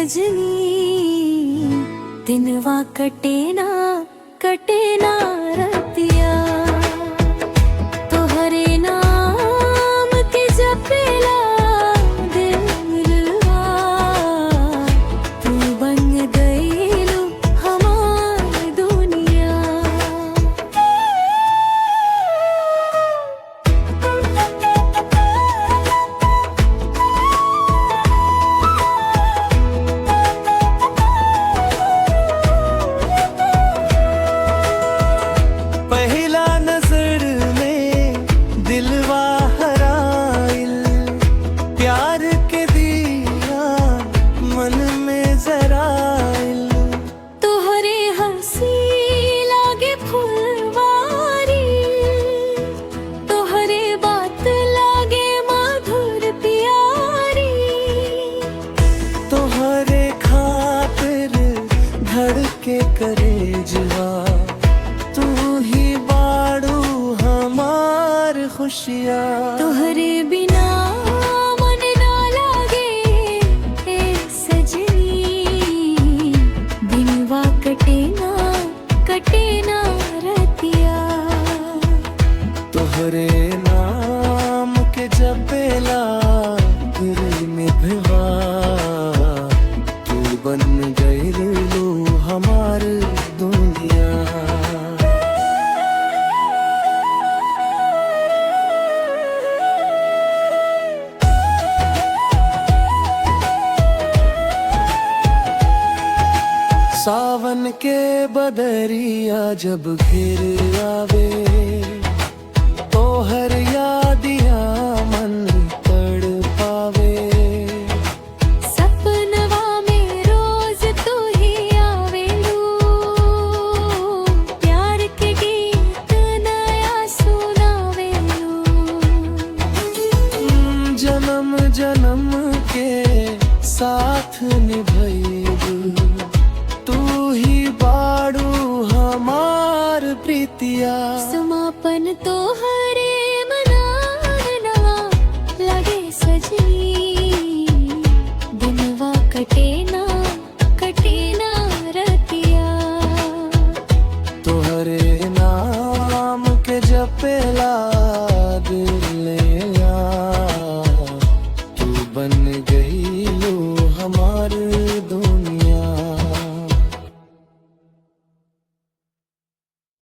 सजनी दिनवा कटे ना रतिया तोहरे नाम के जपेला दिलवा तू बन गईलू हमार दुनिया। पहला नजर में दिलवा हराइल प्यार के दिया मन में जराइल तोहरे हंसी लागे फुलवारी तोहरे बात लागे मधुर प्यारी तोहरे खातिर धड़के करेजवा तू ही बाड़ू हमार खुशियाँ। तोहरे बिना मन ना लागे ए सजनी दिनवा कटे ना रतिया तोहरे नाम के जपेला दिल में भिवा तू बन गईलू हमार दुनिया। सावन के बदरिया जब घिर आवे तोहर यादिया मन तड़ पावे सपनवा में रोज तू ही आवेलू प्यार के गीत नया सुनावेलू जन्म जन्म के साथ निभई